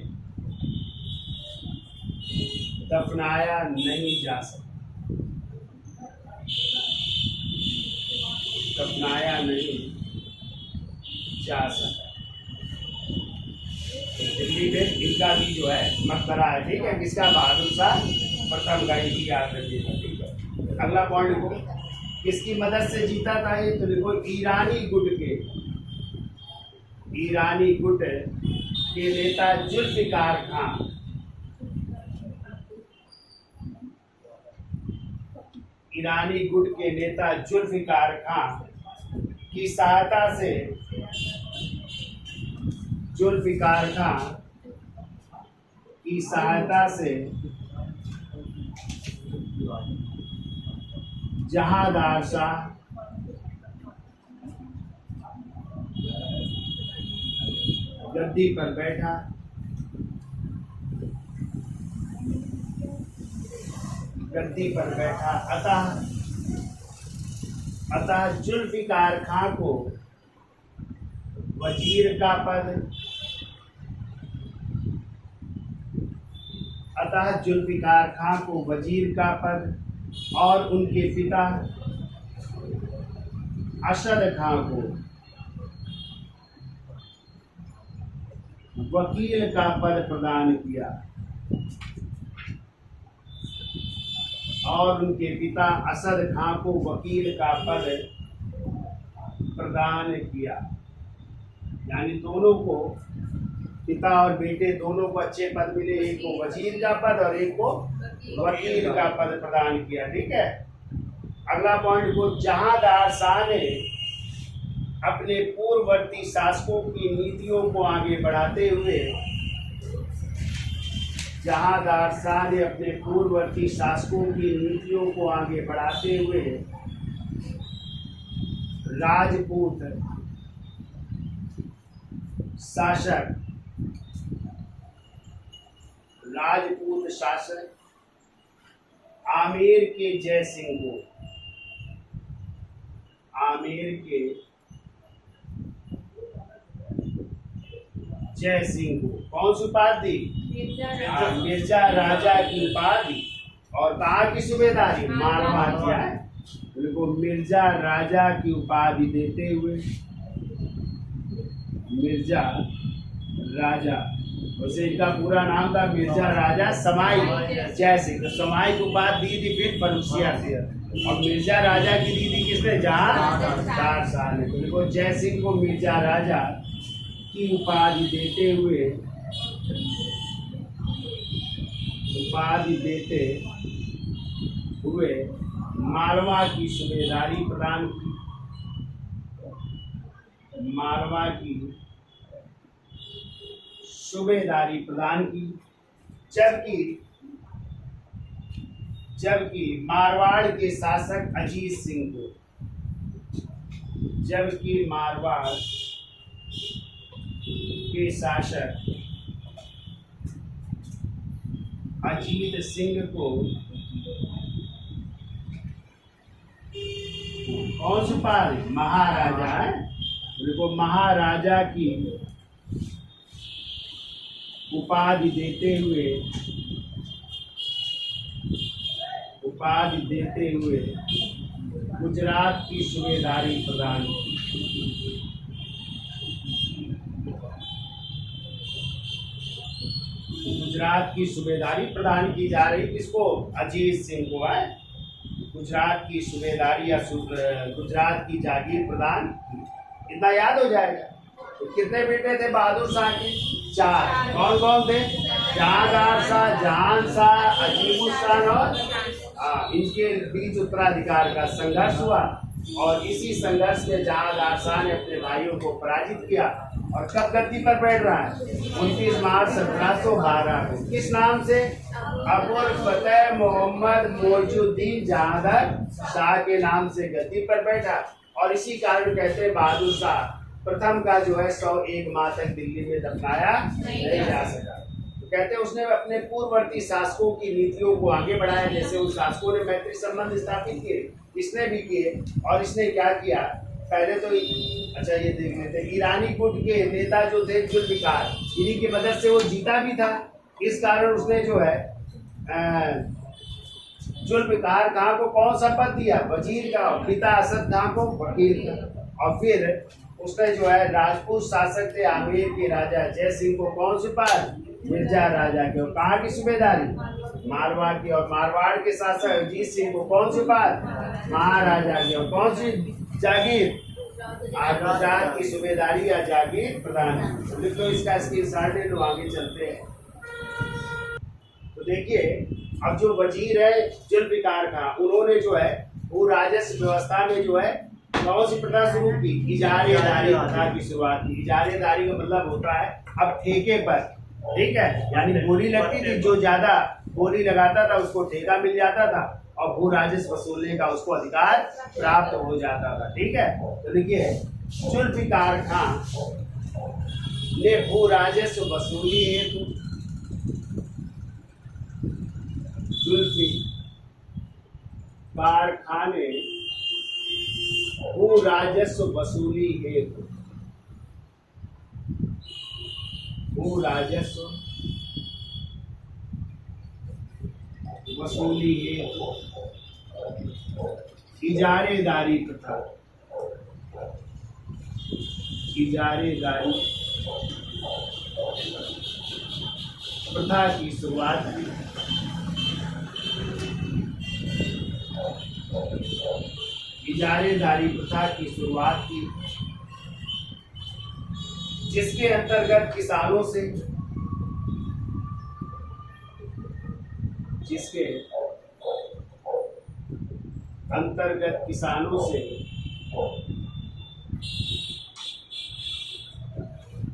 दफनाया नहीं जा सका, दफनाया नहीं जा सका। दिल्ली में इनका भी जो है मकबरा है। ठीक है, किसका? बहादुर शाह प्रथम का। इनकी याद रखिएगा। ठीक है, अगला पॉइंट लिखो, किसकी मदद से जीता था ये? तो लिखो ईरानी गुट के, ईरानी गुट के नेता जुल्फिकार खान, ईरानी गुट के नेता जुल्फिकार खान की सहायता से जुल्फिकार खान की सहायता से जहांदार शाह गद्दी पर बैठा। अतः जुल्फिकार खान को वजीर का पद और उनके पिता असद खान को वकील का पद प्रदान किया और उनके पिता असद खान को वकील का पद प्रदान किया। यानी दोनों को, पिता और बेटे दोनों को अच्छे पद मिले, एक को वजीर का पद और एक को वकील का पद प्रदान किया। ठीक है, अगला पॉइंट को, जहांदार शाह ने अपने पूर्ववर्ती शासकों की नीतियों को आगे बढ़ाते हुए राजपूत शासक आमेर के जय सिंह को कौन सी उपाधि दी? मिर्जा राजा की उपाधि। और कहाँ की सूबेदारी? मालवा किया है। उनको मिर्जा राजा की उपाधि देते हुए, मिर्जा राजा, वैसे इनका पूरा नाम था मिर्जा राजा समाई जय सिंह, तो समाई की उपाधि दी थी फिर फरुखिया से। और मिर्जा राजा की दी थी किसने? जहांदार शाह ने। तो देखो, जय सिंह को मिर्जा राजा की उपाधि देते हुए मालवा की सूबेदारी प्रदान की, जबकि मारवाड़ के शासक अजीत सिंह को, अजीत सिंह को कौन सी उपाधि? महाराजा है। उनको महाराजा की उपाधि देते हुए गुजरात की सूबेदारी प्रदान की। गुजरात की सूबेदारी प्रदान की जा रही, किसको? अजीत सिंह को है। गुजरात की सूबेदारी या गुजरात की जागीर प्रदान की। इतना याद हो जाएगा। तो कितने बेटे थे बहादुर शाह के? 4। कौन कौन थे? जहांदार शाह, जहान शाह, अजीमुद्दीन और इनके बीच उत्तराधिकार का संघर्ष हुआ और इसी संघर्ष में जहांदार शाह ने अपने भाइयों को पराजित किया। और कब गद्दी पर बैठ रहा है? 29 मार्च 1712 को। किस नाम से? अबुल फतेह मोहम्मद मौजूद्दीन जहांदार शाह के नाम से गद्दी पर बैठा। और इसी कारण कहते हैं बहादुर शाह प्रथम का जो है 101 माह तक दिल्ली में दफनाया नहीं जा सका। तो कहते हैं उसने अपने पूर्ववर्ती शासकों की नीतियों को आगे बढ़ाया। जैसे उन शासकों ने मैत्री संबंध स्थापित किए, इसने भी किए। और इसने क्या किया? पहले तो अच्छा ये देख लेते हैं, ईरानी गुट के नेता जो थे जुल्फिकार, इन्हीं की मदद से वो जीता भी था। इस कारण उसने जो है जुल्फिकार खान को कौन सा पद दिया? वजीर का। पिता असद खान को वकील का। और फिर उसने जो है राजपूत शासक थे आमेर के राजा जय सिंह को कौन सी पद? मिर्जा राजा के। और कहाँ की सूबेदारी? मारवाड़ की। और मारवाड़ के शासक अजीत सिंह को कौन सी पद? महाराजा की। और कौन सी जागीर? गुजरात की सूबेदारी या जागीर प्रदान। तो इसका स्क्रीनशॉट ले लो, आगे चलते हैं। तो देखिए, अब जो वजीर है जुल्फिकार खान, उन्होंने जो है भू राजस्व व्यवस्था में जो है कौन सी प्रथा शुरू की? इजारेदारी प्रथा की शुरुआत की। इजारेदारी का मतलब होता है अब ठेके पर, ठीक है, यानी बोली लगती थी, जो ज्यादा बोली लगाता था उसको ठेका मिल जाता था और भू राजस्व वसूलने का उसको अधिकार प्राप्त हो जाता था, ठीक है। तो देखिए जुल्फिकार खां ने भू राजस्व वसूली हेतु जुल्फिकार खां ने भू राजस्व वसूली हेतु भू राजस्व वसूली हेतु इजारेदारी प्रथा की शुरुआत की। इजारेदारी प्रथा की शुरुआत की, जिसके अंतर्गत किसानों से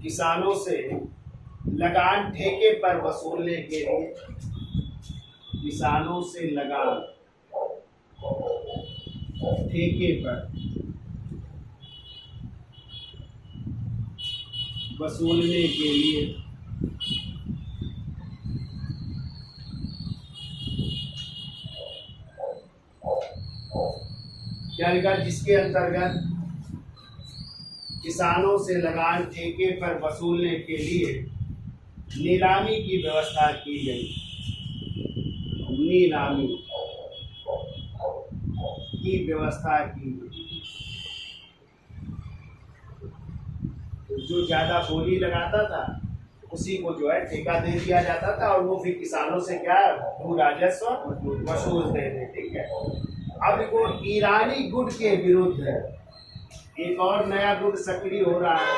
किसानों से लगान ठेके पर वसूलने के लिए, किसानों से लगान ठेके पर वसूलने के लिए क्या लिखा? जिसके अंतर्गत किसानों से लगान ठेके पर वसूलने के लिए नीलामी की व्यवस्था की गई। नीलामी की व्यवस्था की गई। तो जो ज्यादा बोली लगाता था उसी को जो है ठेका दे दिया जाता था और वो फिर किसानों से क्या भू राजस्व वसूलते थे, ठीक है। अब देखो ईरानी गुट के विरुद्ध एक और नया गुट सक्रिय हो रहा है।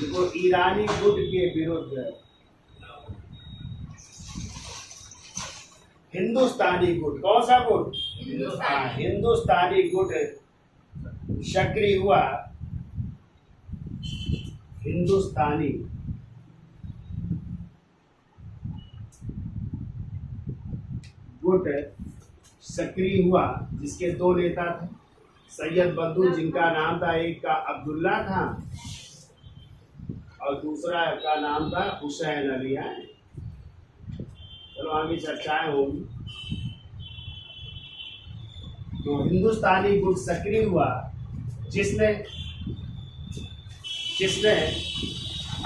देखो ईरानी गुट के विरुद्ध हिंदुस्तानी गुट, कौन सा गुट? हिंदुस्तानी गुट सक्रिय हुआ। हिंदुस्तानी गुट सक्रिय हुआ, जिसके दो नेता थे, सैयद बद्दू, जिनका नाम था, एक का अब्दुल्ला था और दूसरा का नाम था हुसैन अली। है चलो आगे चर्चाएं होंगी। तो हिंदुस्तानी गुट सक्रिय हुआ, जिसने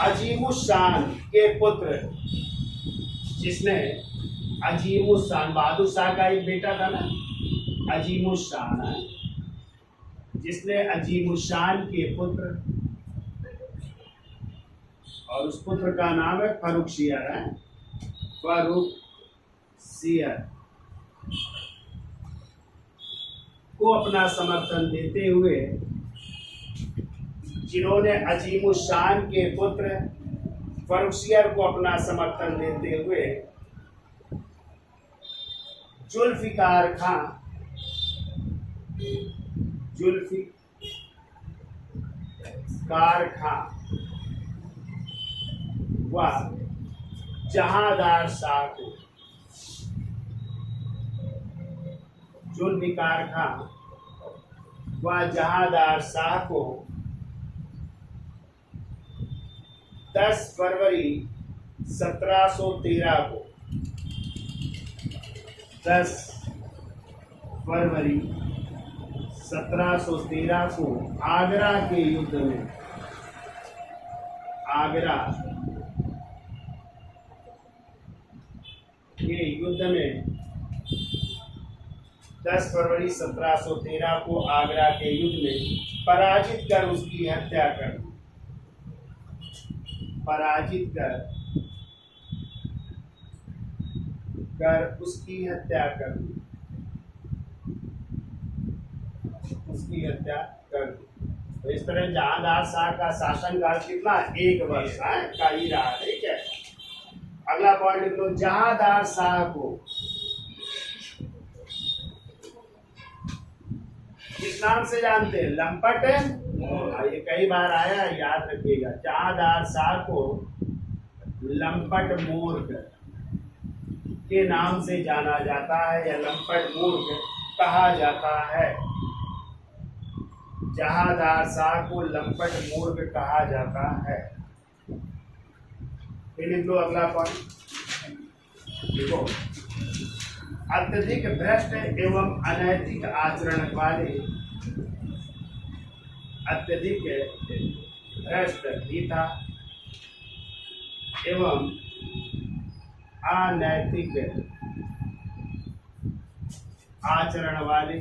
अजीमुशान के पुत्र, अजीमुशान, बहादुर शाह का एक बेटा था ना, अजीमुशान, जिसने अजीमुशान के पुत्र, और उस पुत्र का नाम है फर्रुखसियर, है फर्रुखसियर, को अपना समर्थन देते हुए, जिन्होंने अजीमुशान के पुत्र फर्रुखसियर को अपना समर्थन देते हुए जुल्फिकार खां व जहांदार शाह को, जुल्फिकार खां व जहांदार शाह को 10 फरवरी 1713 को 10 फरवरी 1713 को आगरा के युद्ध में, आगरा के युद्ध में 10 फरवरी 1713 को आगरा के युद्ध में पराजित कर उसकी हत्या कर, पराजित कर उसकी हत्या कर दी, उसकी हत्या कर दी। तो इस तरह जहांदार शाह का शासनकाल कितना? 1 वर्ष का ही रहा, ठीक है। अगला पॉइंट लिख लो, जहांदार शाह को नाम से जानते हैं? लंपट मोर। ये कई बार आया है, याद रखिएगा। जहादार शाह को लंपट मूर्ख के नाम से जाना जाता है या लंपट मूर्ख कहा जाता है। जहादार शाह को लंपट मूर्ख कहा जाता है। फिर लिख लो अगला पॉइंट। देखो, अत्यधिक भ्रष्ट एवं अनैतिक आचरण वाले, अत्यधिक भ्रष्ट भी था एवं अनैतिक आचरण वाले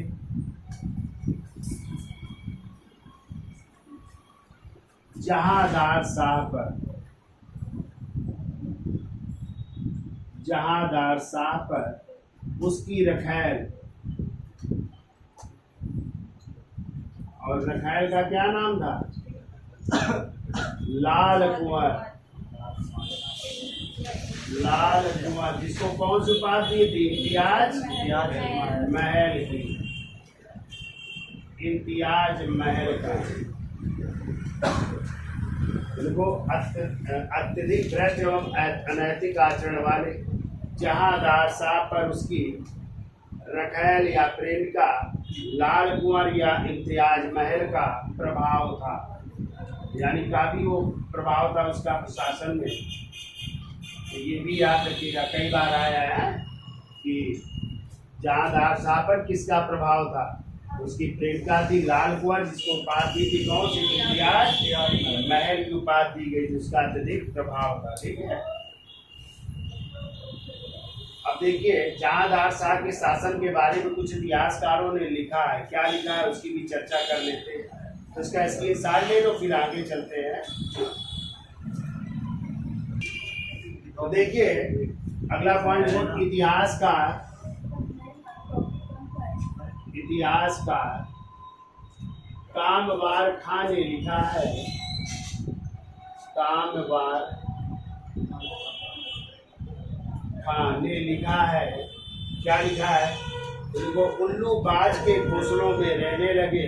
जहादार शाह पर, जहादार शाह पर उसकी रखैल, और रखैल का क्या नाम था? लाल कुंवर। लाल कुंवर, जिसको कौन सी उपाधि थी? इम्तियाज महल की, इम्तियाज महल का। देखो, अत्यधिक भ्रष्ट एवं अनैतिक आचरण वाले जहादार शाह पर उसकी रखैल या प्रेमिका लाल कुंवर या इम्तियाज महल का प्रभाव था। यानी काफी वो प्रभाव था उसका प्रशासन में। तो ये भी याद रखिएगा, कई बार आया है कि जहादार शाह पर किसका प्रभाव था? उसकी प्रेमिका थी लाल कुंवर, जिसको उपाधि थी कौन सी? इम्तियाज महल की उपाधि दी गई, जिसका अत्यधिक प्रभाव था। ठीक है। अब देखिए, जहादार शाह के शासन के बारे में कुछ इतिहासकारों ने लिखा है। क्या लिखा है उसकी भी चर्चा कर लेते हैं। तो इसका स्क्रीनशॉट ले लो, फिर आगे चलते हैं। तो देखिए, अगला पॉइंट है इतिहासकार कामवार खां ने लिखा है। कामवार खां ने लिखा है, क्या लिखा है? उनको उल्लू बाज के घोंसलों में रहने लगे।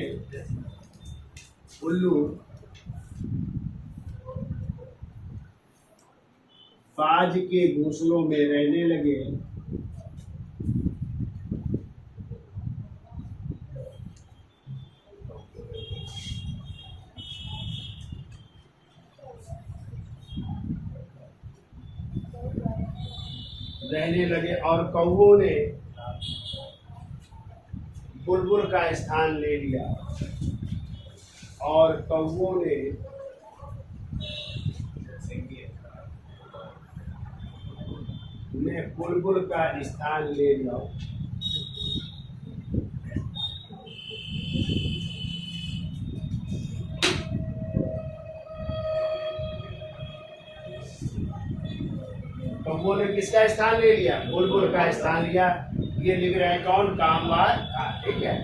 उल्लू बाज के घोंसलों में रहने लगे। और कौवों ने बुलबुल का स्थान ले लिया। और कौवों ने बुलबुल का स्थान ले लिया। कौवों ने किसका स्थान ले लिया? बुलबुल का स्थान लिया। ये लिख रहे हैं कौन? कामवार खां। ठीक है।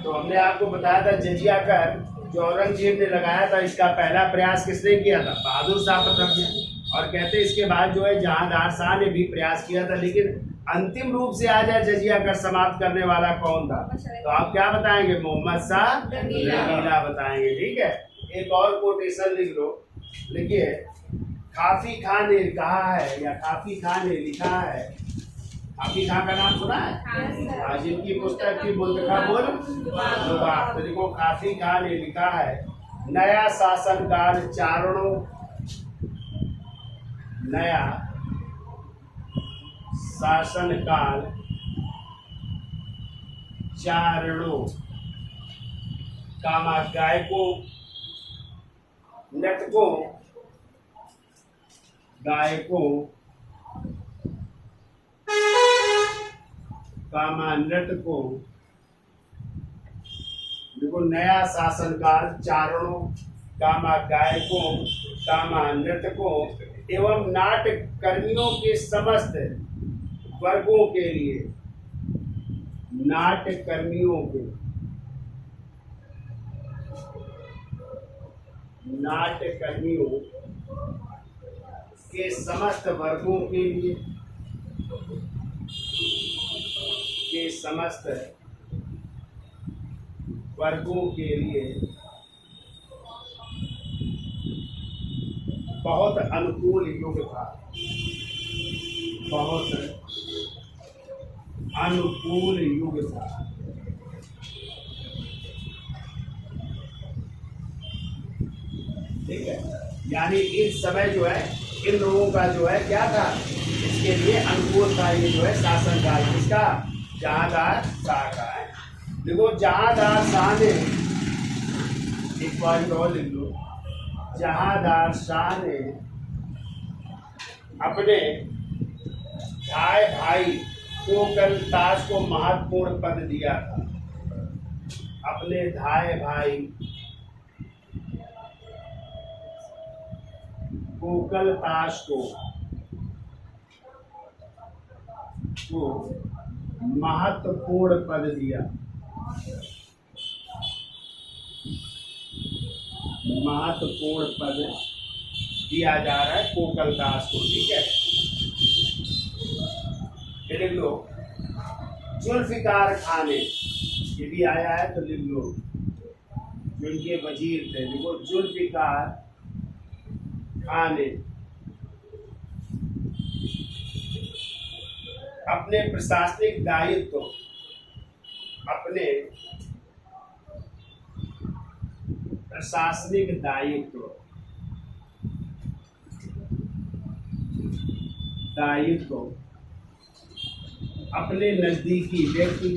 तो हमने आपको बताया था जजिया कर जो औरंगजेब ने लगाया था, इसका पहला प्रयास किसने किया था? बहादुर शाह प्रथम ने। और कहते हैं इसके बाद जो है जहांदार शाह ने भी प्रयास किया था, लेकिन अंतिम रूप से आ जाए जजिया कर समाप्त करने वाला कौन था? तो आप क्या बताएंगे? मोहम्मद शाह रंगीला बताएंगे। ठीक है। एक और कोटेशन लिख लो। देखिए, काफी खां ने कहा है या काफी खां ने लिखा है। काफी खां का नाम सुना है? आज इनकी पुस्तक की मुंतखबुल लुगात। तो देखो, काफी खां ने लिखा है, नया शासनकाल चारणों, नया शासनकाल चारणों कामा गायकों, नर्तकों, गायकों, कामा नर्तकों। देखो, नया शासनकाल चारणों, कामा गायकों, कामा नर्तकों एवं नाट्य कर्मियों के समस्त वर्गों के लिए, नाट्य कर्मियों के, नाट्य कर्मियों के समस्त वर्गों के लिए, के समस्त वर्गों के लिए बहुत अनुकूल युग था, बहुत अनुकूल युग था। ठीक है, यानी इस समय जो है इन लोगों का जो है क्या था, इसके लिए अनुकूल था। ये जो है शासनकाल किसका, जहांदार शाह का है। देखो जहांदार शाह ने, एक पॉइंट और लिख लो, जहांदार शाह ने अपने धाय भाई कोकलताश को महत्वपूर्ण पद दिया था। अपने धाय भाई कोकलताश को महत्वपूर्ण पद दिया, महत्वपूर्ण पद दिया जा रहा है कोकलताश को। ठीक है, लिख लो। जुल्फिकार खान ने, ये भी आया है तो लिख लो, जो इनके वजीर थे। देखो जुल्फिकार खान ने अपने प्रशासनिक दायित्व, अपने प्रशासनिक दायित्व अपने नजदीकी व्यक्ति,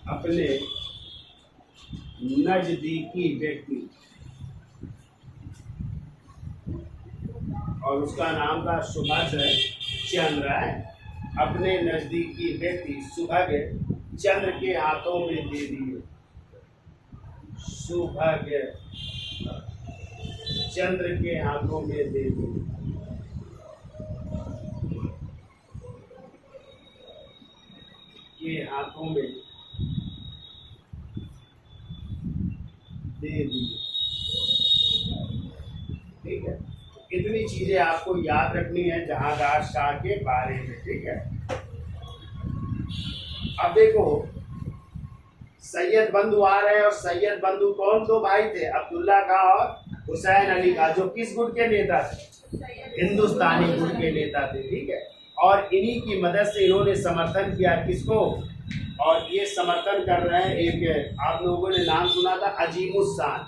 अपने नजदीकी व्यक्ति, और उसका नाम था सुभद्र चंद्र है, अपने नजदीकी व्यक्ति सुभद्र चंद्र के हाथों में दे दिए। सुभद्र चंद्र के हाथों में दे दिए। के हाथों में दे दिए। ठीक है, इतनी चीजें आपको याद रखनी है जहांदार शाह के बारे में। ठीक है, अब देखो सैयद बंधु आ रहे हैं, और सैयद बंधु कौन, दो भाई थे, अब्दुल्ला खां और हुसैन अली खां, जो किस गुट के नेता थे, हिंदुस्तानी गुट के नेता थे। ठीक है, और इन्हीं की मदद से इन्होंने समर्थन किया किसको, और ये समर्थन कर रहे हैं, एक आप लोगों ने नाम सुना था अजीमुस्सान,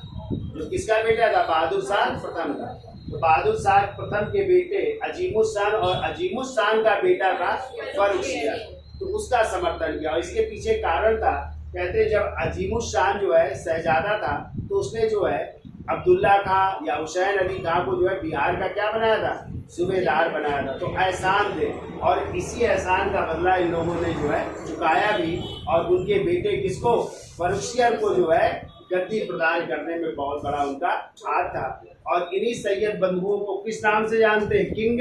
जो किसका बेटा था, बहादुर शाह प्रथम का। तो बहादुर शाह प्रथम के बेटे अजीमुस्सान, और अजीमुस्सान का बेटा था फर्रुखसियर, तो उसका समर्थन किया। और इसके पीछे कारण था, कहते जब अजीमुस्सान जो है शहजादा था, तो उसने जो है अब्दुल्ला खां या हुसैन अली खां को जो है बिहार का क्या बनाया था, सूबेदार बनाया था। तो एहसान थे, और इसी एहसान का बदला इन लोगों ने जो है चुकाया भी, और उनके बेटे किसको, फर्रुखसियर को जो है गद्दी प्रदान करने में बहुत बड़ा उनका हाथ था। और इन्हीं सैयद बंधुओं को किस नाम से जानते हैं, किंग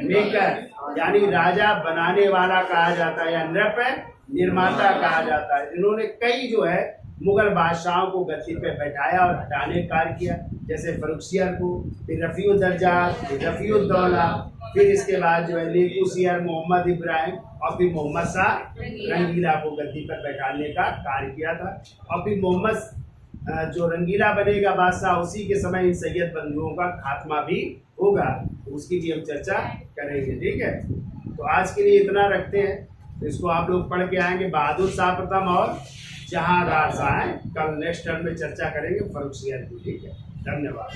मेकर, यानी राजा बनाने वाला कहा जाता है, या नृप निर्माता कहा जाता है। इन्होंने कई जो है मुगल बादशाहों को गद्दी पे बैठाया और हटाने का कार्य किया, जैसे फर्रुखसियर को, फिर रफ़ीउद्दर्जा, फिर रफ़ीउद्दौला, फिर इसके बाद जो है लेकुसियर, मोहम्मद इब्राहिम, और फिर मोहम्मद शाह रंगीला को गद्दी पर बैठाने का कार्य किया था। और फिर मोहम्मद जो रंगीला बनेगा बादशाह, उसी के समय इन सैयद बंधुओं का खात्मा भी होगा, तो उसकी भी हम चर्चा करेंगे। ठीक है, तो आज के लिए इतना रखते हैं, तो इसको आप लोग पढ़ के आएंगे, बहादुर शाह प्रथम और जहांदार शाह। कल नेक्स्ट टर्म में चर्चा करेंगे फर्रुखसियर की। ठीक है, धन्यवाद।